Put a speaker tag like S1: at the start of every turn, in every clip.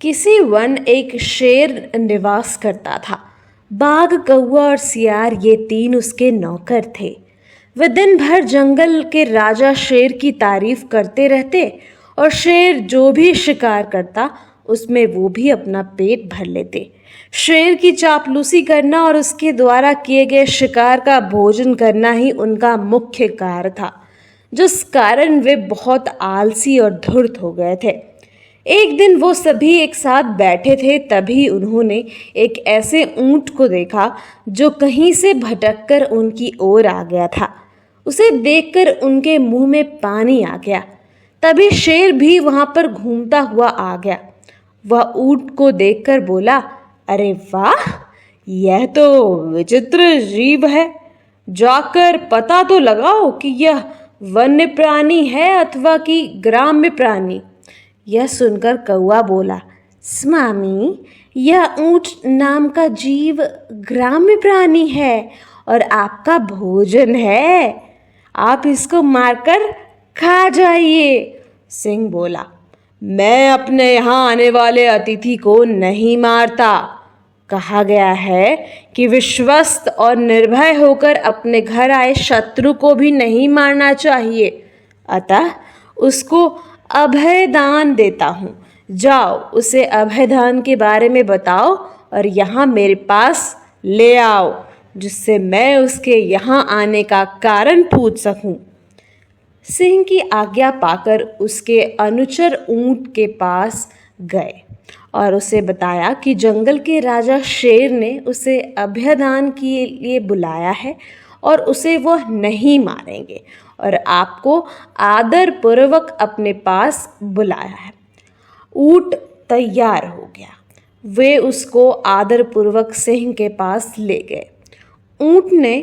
S1: किसी वन एक शेर निवास करता था। बाघ, कौवा और सियार ये तीन उसके नौकर थे। वे दिन भर जंगल के राजा शेर की तारीफ करते रहते और शेर जो भी शिकार करता उसमें वो भी अपना पेट भर लेते। शेर की चापलूसी करना और उसके द्वारा किए गए शिकार का भोजन करना ही उनका मुख्य कार्य था, जिस कारण वे बहुत आलसी और धूर्त हो गए थे। एक दिन वो सभी एक साथ बैठे थे, तभी उन्होंने एक ऐसे ऊंट को देखा जो कहीं से भटककर उनकी ओर आ गया था। उसे देखकर उनके मुंह में पानी आ गया। तभी शेर भी वहां पर घूमता हुआ आ गया। वह ऊंट को देखकर बोला, अरे वाह, यह तो विचित्र जीव है। जाकर पता तो लगाओ कि यह वन्य प्राणी है अथवा कि ग्राम्य प्राणी। यह सुनकर कौवा बोला, स्वामी, यह ऊंट नाम का जीव ग्राम्य प्राणी है और आपका भोजन है। आप इसको मारकर खा जाइए। सिंह बोला, मैं अपने यहाँ आने वाले अतिथि को नहीं मारता। कहा गया है कि विश्वस्त और निर्भय होकर अपने घर आए शत्रु को भी नहीं मारना चाहिए। अतः उसको अभय दान देता हूँ। जाओ, उसे अभय दान के बारे में बताओ और यहाँ मेरे पास ले आओ, जिससे मैं उसके यहाँ आने का कारण पूछ सकूं। सिंह की आज्ञा पाकर उसके अनुचर ऊंट के पास गए और उसे बताया कि जंगल के राजा शेर ने उसे अभयदान के लिए बुलाया है और उसे वह नहीं मारेंगे और आपको आदर पूर्वक अपने पास बुलाया है। ऊंट तैयार हो गया। वे उसको आदर पूर्वक सिंह के पास ले गए। ऊंट ने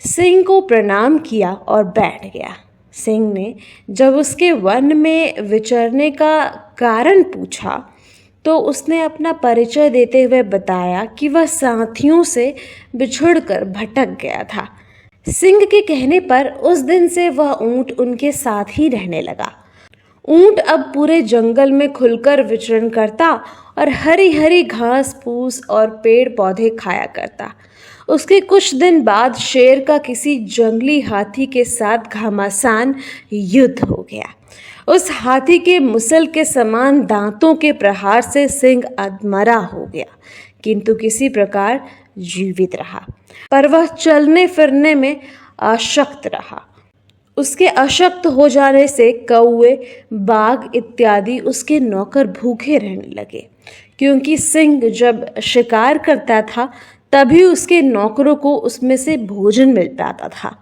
S1: सिंह को प्रणाम किया और बैठ गया। सिंह ने जब उसके वन में विचरने का कारण पूछा तो उसने अपना परिचय देते हुए बताया कि वह साथियों से बिछुड़कर भटक गया था। सिंह के कहने पर उस दिन से वह ऊंट उनके साथ ही रहने लगा। ऊंट अब पूरे जंगल में खुलकर विचरण करता और हरी हरी घास फूस और पेड़ पौधे खाया करता। उसके कुछ दिन बाद शेर का किसी जंगली हाथी के साथ घमासान युद्ध हो गया। उस हाथी के मुसल के समान दांतों के प्रहार से सिंह अधमरा हो गया, किंतु किसी प्रकार जीवित रहा। पर वह चलने फिरने में अशक्त रहा। उसके अशक्त हो जाने से कौवे, बाघ इत्यादि उसके नौकर भूखे रहने लगे, क्योंकि सिंह जब शिकार करता था तभी उसके नौकरों को उसमें से भोजन मिल पाता था।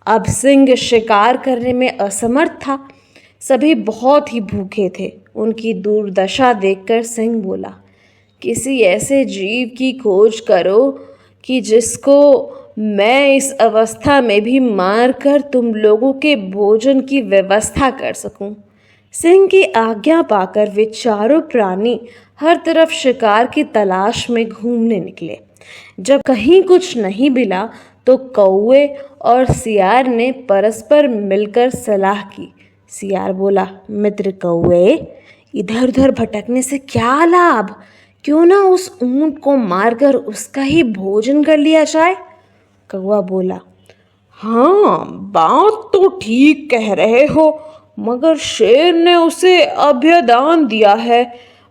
S1: अब सिंह शिकार करने में असमर्थ था। सभी बहुत ही भूखे थे। उनकी दुर्दशा देखकर सिंह बोला, किसी ऐसे जीव की खोज करो कि जिसको मैं इस अवस्था में भी मारकर तुम लोगों के भोजन की व्यवस्था कर सकूं। सिंह की आज्ञा पाकर वे चारों प्राणी हर तरफ शिकार की तलाश में घूमने निकले। जब कहीं कुछ नहीं मिला तो कौवे और सियार ने परस्पर मिलकर सलाह की। सियार बोला, मित्र कौवे, इधर उधर भटकने से क्या लाभ? क्यों ना उस ऊंट को मारकर उसका ही भोजन कर लिया जाए। कौवा बोला, हाँ, बात तो ठीक कह रहे हो, मगर शेर ने उसे अभयदान दिया है,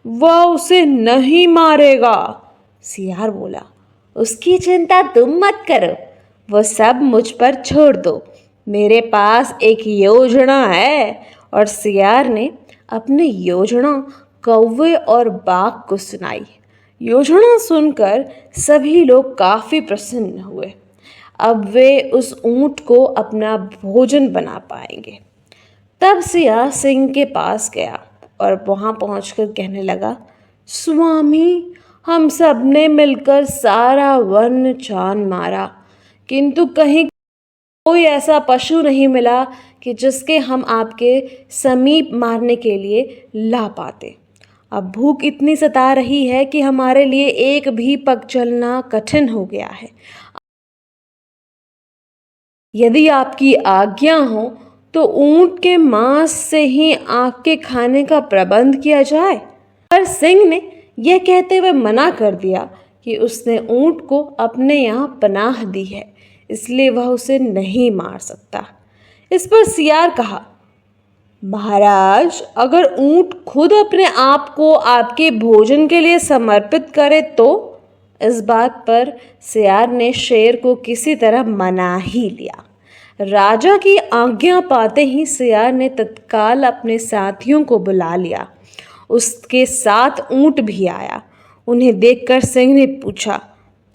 S1: वह उसे नहीं मारेगा। सियार बोला, उसकी चिंता तुम मत करो, वो सब मुझ पर छोड़ दो, मेरे पास एक योजना है। और सियार ने अपनी योजना कौवे और बाघ को सुनाई। योजना सुनकर सभी लोग काफी प्रसन्न हुए। अब वे उस ऊंट को अपना भोजन बना पाएंगे। तब सियार सिंह के पास गया और वहां पहुंचकर कहने लगा, स्वामी, हम सब ने मिलकर सारा वन छान मारा, किंतु कहीं कोई ऐसा पशु नहीं मिला कि जिसके हम आपके समीप मारने के लिए ला पाते। अब भूख इतनी सता रही है कि हमारे लिए एक भी पग चलना कठिन हो गया है। यदि आपकी आज्ञा हो तो ऊंट के मांस से ही आपके खाने का प्रबंध किया जाए। पर सिंह ने यह कहते हुए मना कर दिया कि उसने ऊंट को अपने यहाँ पनाह दी है, इसलिए वह उसे नहीं मार सकता। इस पर सियार कहा, महाराज, अगर ऊंट खुद अपने आप को आपके भोजन के लिए समर्पित करे तो? इस बात पर सियार ने शेर को किसी तरह मना ही लिया। राजा की आज्ञा पाते ही सियार ने तत्काल अपने साथियों को बुला लिया। उसके साथ ऊंट भी आया। उन्हें देखकर सिंह ने पूछा,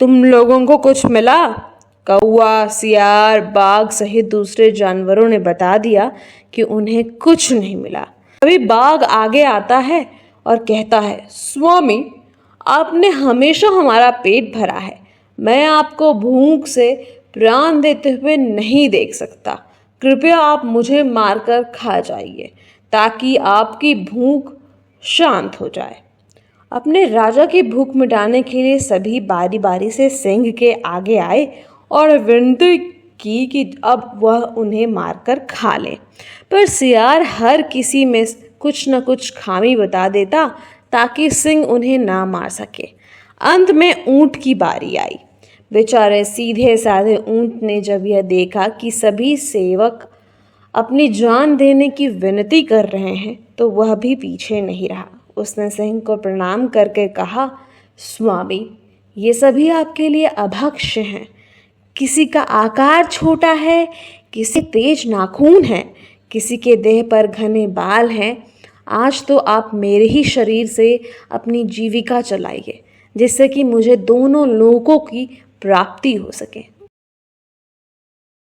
S1: तुम लोगों को कुछ मिला? कौवा, सियार, बाघ सहित दूसरे जानवरों ने बता दिया कि उन्हें कुछ नहीं मिला। अभी बाघ आगे आता है और कहता है, स्वामी, आपने हमेशा हमारा पेट भरा है। मैं आपको भूख से प्राण देते हुए नहीं देख सकता। कृपया आप मुझे मारकर खा जाइए ताकि आपकी भूख शांत हो जाए। अपने राजा की भूख मिटाने के लिए सभी बारी बारी से सिंह के आगे आए और विनती की कि अब वह उन्हें मारकर खा ले, पर सियार हर किसी में कुछ न कुछ खामी बता देता ताकि सिंह उन्हें ना मार सके। अंत में ऊंट की बारी आई। बेचारे सीधे साधे ऊंट ने जब यह देखा कि सभी सेवक अपनी जान देने की विनती कर रहे हैं तो वह भी पीछे नहीं रहा। उसने सिंह को प्रणाम करके कहा, स्वामी, ये सभी आपके लिए अभक्ष्य हैं। किसी का आकार छोटा है, किसी तेज नाखून है, किसी के देह पर घने बाल हैं। आज तो आप मेरे ही शरीर से अपनी जीविका चलाइए, जिससे कि मुझे दोनों लोकों की प्राप्ति हो सके।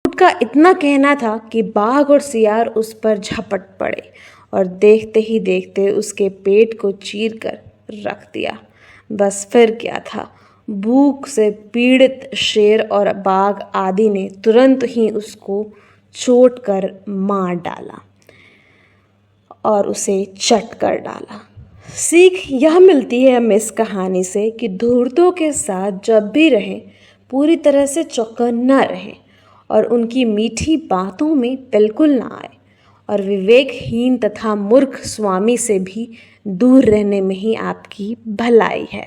S1: ऊंट का इतना कहना था कि बाघ और सियार उस पर झपट पड़े और देखते ही देखते उसके पेट को चीर कर रख दिया। बस फिर क्या था, भूख से पीड़ित शेर और बाघ आदि ने तुरंत ही उसको चोट कर मार डाला और उसे चट कर डाला। सीख यह मिलती है हमें इस कहानी से कि धूर्तों के साथ जब भी रहें, पूरी तरह से चौकन्ना रहें और उनकी मीठी बातों में बिल्कुल ना आए, और विवेकहीन तथा मूर्ख स्वामी से भी दूर रहने में ही आपकी भलाई है।